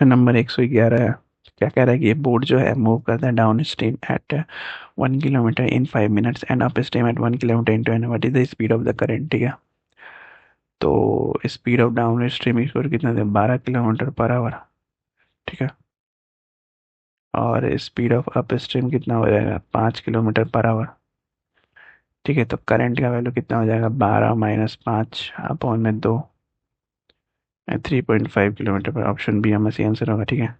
Number 111 है। क्या कह रहा है कि ये बोट जो है मूव करता है down stream at 1 kilometre in 5 minutes and up stream at 1 kilometre in 2 what is the speed of the current. ठीक है, तो स्पीड ऑफ डाउन स्ट्रीम इसको कितना है, 12 किलोमीटर पर आवर। ठीक है, और स्पीड ऑफ अप स्ट्रीम कितना हो जाएगा, 5 किलोमीटर पर आवर। ठीक है, तो करंट का वैल्यू कितना हो जाएगा, 12 - 5/2 3.5 किलोमीटर पर। ऑप्शन बी हमारा सही आंसर होगा। ठीक है,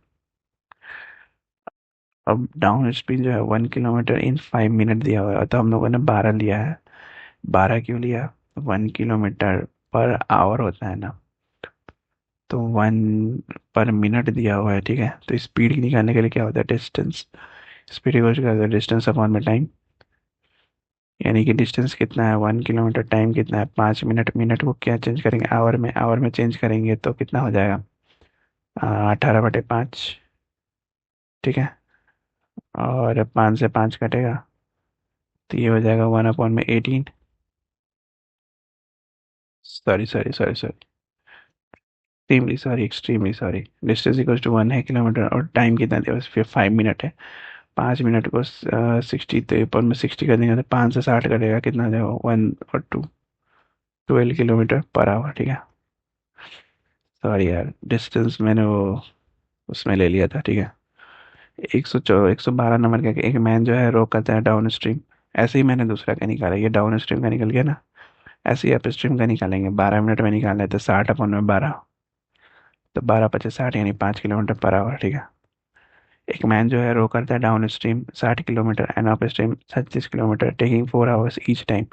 अब डाउन स्ट्रीम जो है 1 किलोमीटर इन 5 मिनट दिया हुआ है, तो हम लोगों ने 12 लिया है। 12 क्यों लिया, 1 किलोमीटर पर आवर होता है ना, तो 1 पर मिनट दिया हुआ है। ठीक है, तो स्पीड निकालने के लिए क्या होता है, distance. Speed equal to distance upon में टाइम, यानी कि डिस्टेंस कितना है 1 किलोमीटर, टाइम कितना है 5 मिनट। मिनट को क्या चेंज करेंगे, आवर में, आवर में चेंज करेंगे तो कितना हो जाएगा, 18/5। ठीक है, और 5 से 5 कटेगा तो ये हो जाएगा 1/18। Sorry sorry sorry sorry, extremely sorry, extremely sorry. Distance equal to 1 है किलोमीटर, और टाइम कितना दिया, फिर 5 मिनट है। 5 मिनट को 60, तो ऊपर में 60 कर देंगे तो 5 से 60 कटेगा, कितना हो जाएगा 1 और 2, 12 किलोमीटर पर आवर। ठीक है, सॉरी यार, डिस्टेंस मैंने वो उसमें ले लिया था। ठीक है, 112 नंबर का एक मैन जो है रो करता है डाउन स्ट्रीम। ऐसे ही मैंने दूसरा का निकाला, ये डाउन स्ट्रीम का निकल गया ना, ऐसे ही अप स्ट्रीम का निकालेंगे। 12 मिनट में निकालना है तो 60/12, तो 12×5 = 60, यानी 5 किलोमीटर पर आवर। ठीक है, एक मैन जो है रो करता है down stream 60 kilometre and up stream 36 kilometre, taking 4 hours each time.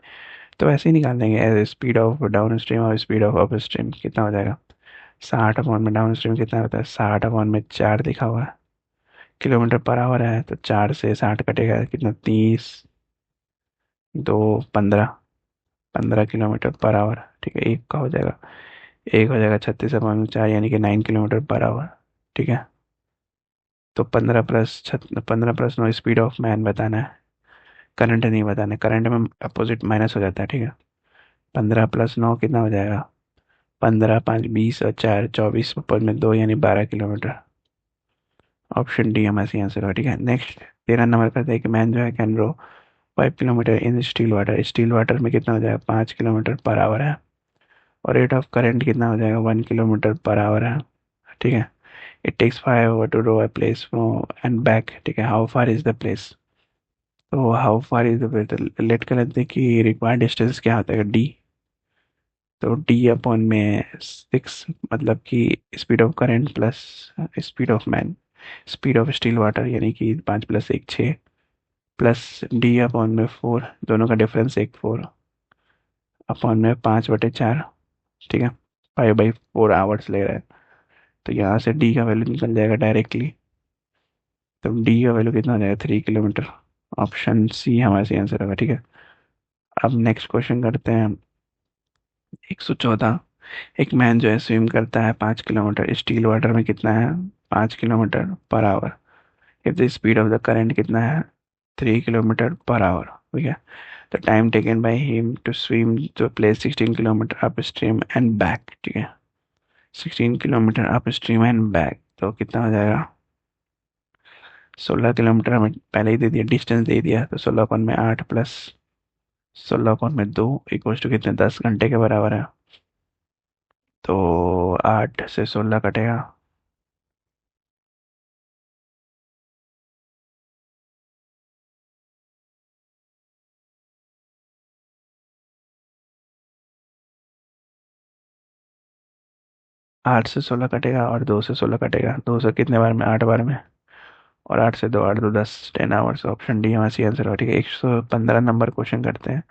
तो ऐसे ही निकाल देंगे, as speed of down stream और स्पीड ऑफ अप स्ट्रीम कितना हो जाएगा। 60 अपॉन में डाउन स्ट्रीम कितना होता है, 60/4 लिखा हुआ है, किलोमीटर पर आवर है, तो 4 से 60 कटेगा कितना, 30, 2, 15, 15 किलोमीटर पर आवर। ठीक है, एक का हो जाएगा, एक हो जाएगा 36/4, यानी कि 9 किलोमीटर पर आवर। ठीक है, तो 15+9 स्पीड ऑफ मैन बताना है, करंट नहीं बताना है। करंट में अपोजिट माइनस हो जाता है। ठीक है, 15+9 कितना हो जाएगा, 15, 5, 20 और 4, 24 ऊपर में 2, यानी 12 किलोमीटर। ऑप्शन डी हमारा सही आंसर होगा। ठीक है, नेक्स्ट 13 नंबर करते हैं कि मैन जो है can row 5 kilometre in still water. Still water में कितना हो जाएगा, 5 किलोमीटर पर आवर है, और रेट ऑफ करंट कितना हो जाएगा, 1 किलोमीटर पर आवर है। ठीक है, it takes 5 hour to row a place from and back. ठीक है, how far is the place, तो how far is the place, late कर लेते हैं कि रिक्वायर्ड डिस्टेंस क्या होता है, डी। तो D/6, मतलब कि speed of current plus speed of man, speed of still water, यानी कि 5+1 6, प्लस D/4, दोनों का डिफरेंस 1/4/5/4। ठीक है, 5/4 आवर्स ले रहा है, तो यहाँ से डी का वैल्यू निकल जाएगा डायरेक्टली। तो डी का वैल्यू कितना हो जाएगा, 3 किलोमीटर। ऑप्शन सी हमारे सही आंसर होगा। ठीक है, अब नेक्स्ट क्वेश्चन करते हैं। 114, एक मैन जो है स्विम करता है 5 किलोमीटर स्टील वाटर में, कितना है, 5 kilometre per hour. If the speed of the current कितना है, 3 किलोमीटर पर आवर। ठीक है, the time taken by him to swim to place 16 kilometre up stream and back. ठीक है, 16 kilometre up stream and back, तो कितना हो जाएगा, 16 किलोमीटर हमें पहले ही दे दिया, डिस्टेंस दे दिया, तो 16/8 प्लस 16/2 इक्वल्स टू कितने, 10 घंटे के बराबर है। तो 8 से 16 कटेगा, 8 से 16 कटेगा और 2 से 16 कटेगा, 2 से कितने बार में, 8 बार में, और 8 से 2, 8 2 10, 10 आवर्स। ऑप्शन डी हमारा सी आंसर होगा। ठीक है, 115 नंबर क्वेश्चन करते हैं।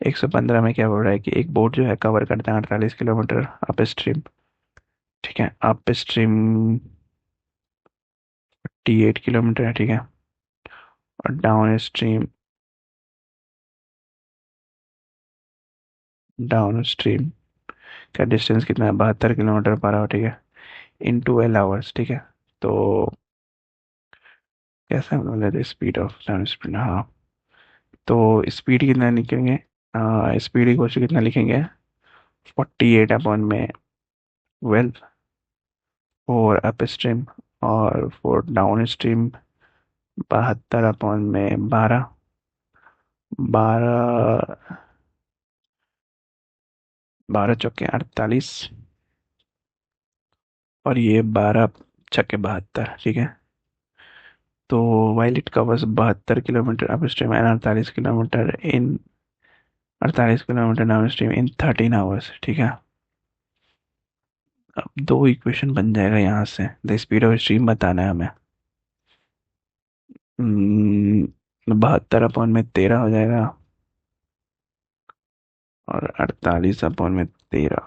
115 में क्या बोल रहा है कि एक बोट जो है कवर करता है 48 किलोमीटर अप स्ट्रीम। ठीक है, अप स्ट्रीम 48 किलोमीटर है। ठीक है, और डाउन स्ट्रीम, डाउन स्ट्रीम का डिस्टेंस कितना है, 72 किलोमीटर पर आवर। ठीक है, इन 12 आवर्स। ठीक है, तो कैसे हम लोग लेते हैं स्पीड ऑफ डाउन स्ट्रीम, हाँ, तो स्पीड कितना लिखेंगे, स्पीड इक्वल टू कितना लिखेंगे, 48/12, 4 अप स्ट्रीम और 4 डाउन स्ट्रीम। 72 अपॉन में 12। 12, 12 चौके 48 और ये 12 छक्के 72, ठीक है। तो while it covers 72 kilometre up stream and 48 kilometre down stream in 13 hours, ठीक है। अब दो इक्वेशन बन जाएगा यहाँ से, द स्पीड ऑफ स्ट्रीम बताना है हमें। 72 अपॉन में 13 हो जाएगा और 48 अपॉन में 13।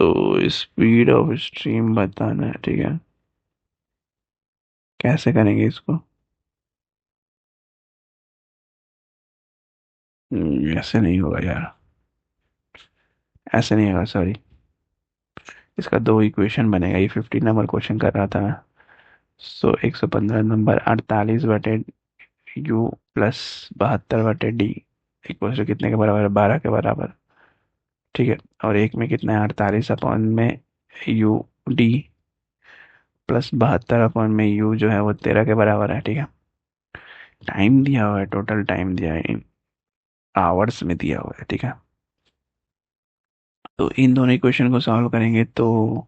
तो स्पीड ऑफ स्ट्रीम बताना है, ठीक है। कैसे करेंगे इसको? ऐसे नहीं होगा यार, ऐसे नहीं होगा, सॉरी। इसका दो इक्वेशन बनेगा, ये 15 नंबर क्वेश्चन कर रहा था मैं। 115 number 48/u plus 72/d equal to कितने के बराबर है? 12 के बराबर, ठीक है। और एक में कितना है? 48 अपॉन में यू डी प्लस 72 अपॉन में यू जो है वो 13 के बराबर है, ठीक है। टाइम दिया हुआ है, टोटल टाइम दिया है, इन आवर्स में दिया हुआ है, ठीक है। तो इन दोनों इक्वेशन को सॉल्व करेंगे तो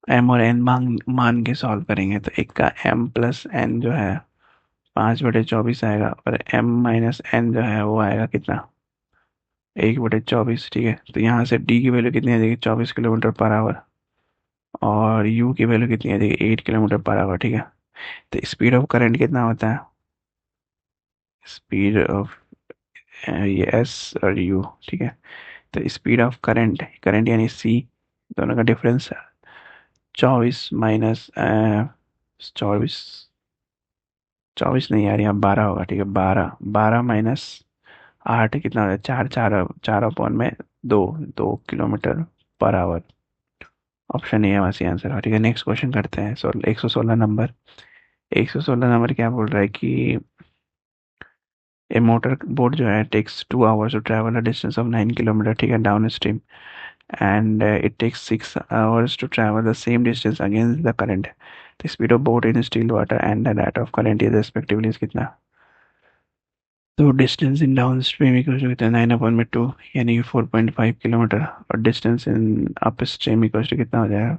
एम और एन मान मान के सॉल्व करेंगे तो एक का एम प्लस एन जो है 5/24 आएगा और एम माइनस एन जो है वो आएगा कितना? 1/24, ठीक है। तो यहाँ से डी की वैल्यू कितनी आ जाएगी? 24 किलोमीटर पर आवर। और यू की वैल्यू कितनी आ जाएगी? 8 किलोमीटर पर आवर, ठीक है। तो स्पीड ऑफ करंट कितना होता है? स्पीड ऑफ ये एस और यू, ठीक है। तो स्पीड ऑफ करंट, करंट यानी सी, दोनों का डिफरेंस 24 24 नहीं यार, यहाँ 12 होगा, ठीक है। 12 12 माइनस 8 कितना हो जाए? 4 4 4/2 2 kilometre per our. Option A है वैसे आंसर है, ठीक है। नेक्स्ट क्वेश्चन करते हैं। 116 नंबर, 116 नंबर क्या बोल रहा है कि ए मोटर बोट जो है takes 2 hours to travel a distance of 9 kilometre, ठीक है, down stream and it takes 6 hours to travel the same distance against the current. The speed of boat in still water and the rate of current is respectively कितना? तो distance in down stream equal to कितना? 9/2 यानी कि 4.5 kilometre. और distance in up stream equal to कितना हो जाएगा?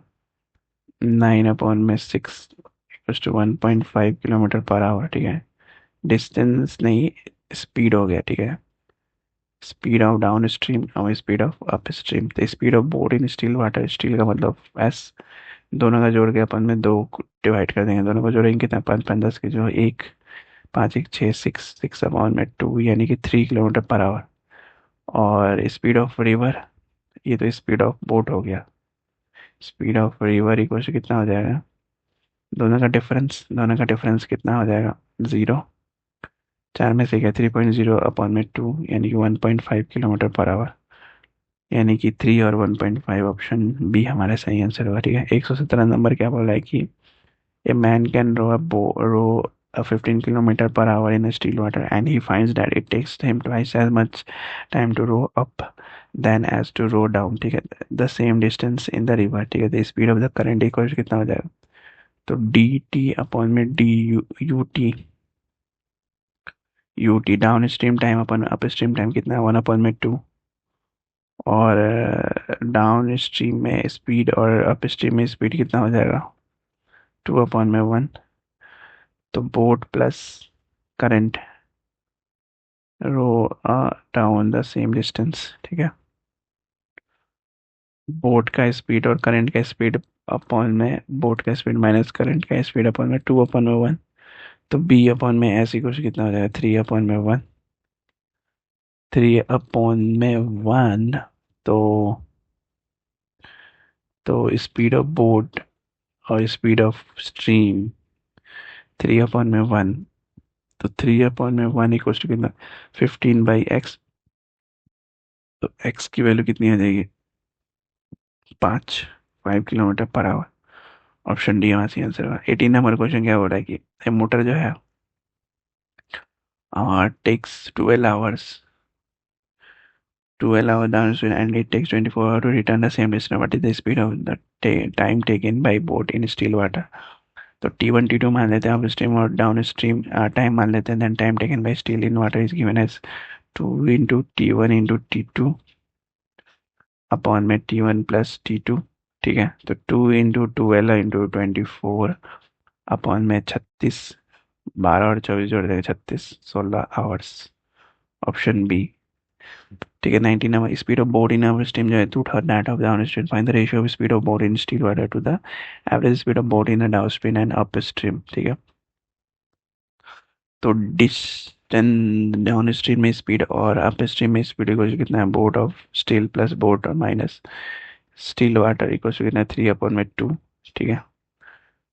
9/6 equal to 1.5 kilometre per hour, ठीक है। डिस्टेंस नहीं, स्पीड हो गया, ठीक है। स्पीड ऑफ डाउन स्ट्रीम और स्पीड ऑफ अप स्ट्रीम। तो speed of boat in still water, still का मतलब एस, दोनों का जोड़ के अपन में दो डिवाइड कर देंगे। दोनों को जोड़ेंगे कितना? 5 5 10 की जो एक, 5 1 6, 6 6/2 यानी कि 3 किलोमीटर पर आवर। और स्पीड ऑफ रिवर, ये तो स्पीड ऑफ बोट हो गया। Speed of river equal to कितना हो जाएगा? दोनों का डिफरेंस कितना हो जाएगा? 0। चार में से क्या? 3.0/2 यानी कि 1.5 किलोमीटर पर आवर, यानी कि 3 और 1.5, ऑप्शन बी हमारा सही आंसर होगा, ठीक है। 117 नंबर क्या बोल रहा है कि a man can row a 15 kilometer per hour in a still water and he finds that it takes him twice as much time to row up than as to row down, ठीक है, the same distance in the river, ठीक है। the speed of the current equals कितना हो जाएगा? तो D T upon में D U T down stream time upon up stream time कितना है? 1/2। और डाउन स्ट्रीम में स्पीड और अप स्ट्रीम में स्पीड कितना हो जाएगा? 2/1। तो boat plus current row down the same distance, ठीक है। बोट का स्पीड और करंट का स्पीड अपॉन में बोट का स्पीड माइनस करंट का स्पीड अपॉन में 2/1। तो बी अपॉन में ऐसी कुछ कितना हो जाएगा? 3/1। 3/1। तो स्पीड ऑफ बोट और स्पीड ऑफ स्ट्रीम 3/1। तो 3/1 इक्वल टू कितना? 15/x। तो x की वैल्यू कितनी आ जाएगी? 5 5 kilometre per our. Option D हमारा सही आंसर होगा। 18 नंबर क्वेश्चन क्या हो रहा है कि ए मोटर जो है takes 12 hours 12 hour downstream and it takes 24 hours to return the same distance. What is the speed of the time taken by boat in still water? तो T1 T2 मान लेते हैं अपस्ट्रीम और डाउनस्ट्रीम टाइम मान लेते हैं. Then time taken by still in water is given as 2 into T1 into T2 upon में T1 plus T2. ठीक है, तो 2 इंटू 12 इंटू 24 अपॉन में 36. 12 और 24 जोड़ देगा 36, 16 आवर्स. Option B. ठीक है. 19 number, speed of boat in upstream जो है 2/3 that of downstream. Find the ratio of speed of boat in still water to the average speed of boat in the downstream and upstream. ठीक है, तो distance downstream में speed और upstream में speed equal कितना है? Boat of still plus boat और minus still water equal कितना है? 3/2. ठीक है,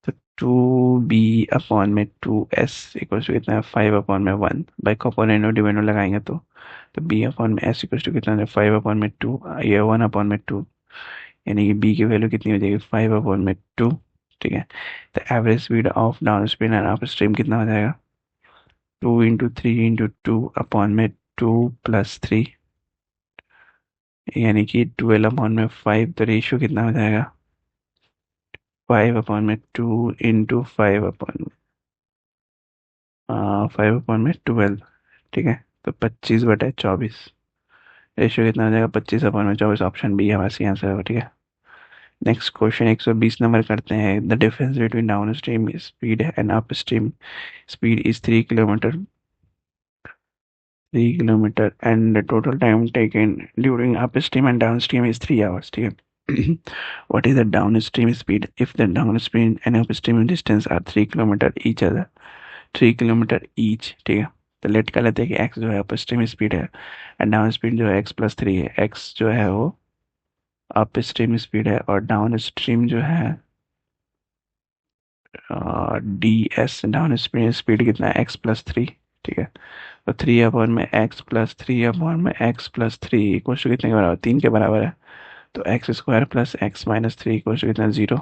तो 2b/2s इक्वल कितना है? 5/1. बाई कॉम्पोनेंट और डिवाइडर लगाएंगे तो b/s इक्वल कितना है? 5/2. ये 1/2, यानी कि b की वैल्यू कितनी हो जाएगी? 5/2. ठीक है, तो average speed of down stream and up stream कितना हो जाएगा? 2 इंटू 3 इंटू 2 अपॉन में 2 प्लस 3, यानी कि 12/5. तो रेशियो कितना हो जाएगा? 5/2 इंटू 5/12. ठीक है, तो 25/24. रेशियो कितना हो जाएगा? 25/24. ऑप्शन बी हमारा सही आंसर होगा. ठीक है, नेक्स्ट क्वेश्चन 120 नंबर करते हैं. The difference between down stream speed and up stream speed is 3 kilometre and the total time taken during upstream and downstream is 3 hours. ठीक है. What is the downstream speed if the downstream and upstream distance are 3 kilometer each other? 3 kilometre each. ठीक है, तो late कर लेते हैं कि x जो है अपस्ट्रीम स्पीड है एंड डाउन स्पीड जो है x+3 है. x जो है वो अपस्ट्रीम स्पीड है और डाउन स्ट्रीम जो है ds डाउन स्पीड कितना है? x+3. ठीक है, तो 3/x+3/x+3 इक्वल टू कितने के बराबर? 3 के बराबर है. तो x² plus x-3 equal to कितना? 0.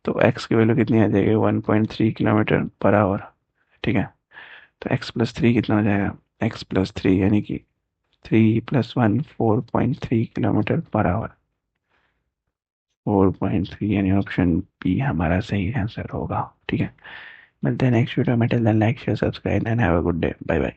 तो x की वैल्यू कितनी आ जाएगी? 1.3 किलोमीटर पर आवर. ठीक है, तो x+3 कितना हो जाएगा? x+3 यानी कि 3 + 1 4.3 किलोमीटर पर आवर. 4.3 यानी ऑप्शन बी हमारा सही आंसर होगा. ठीक है, मिलते हैं नेक्स्ट वीडियो में. Till then like share subscribe and have a good day. Bye bye.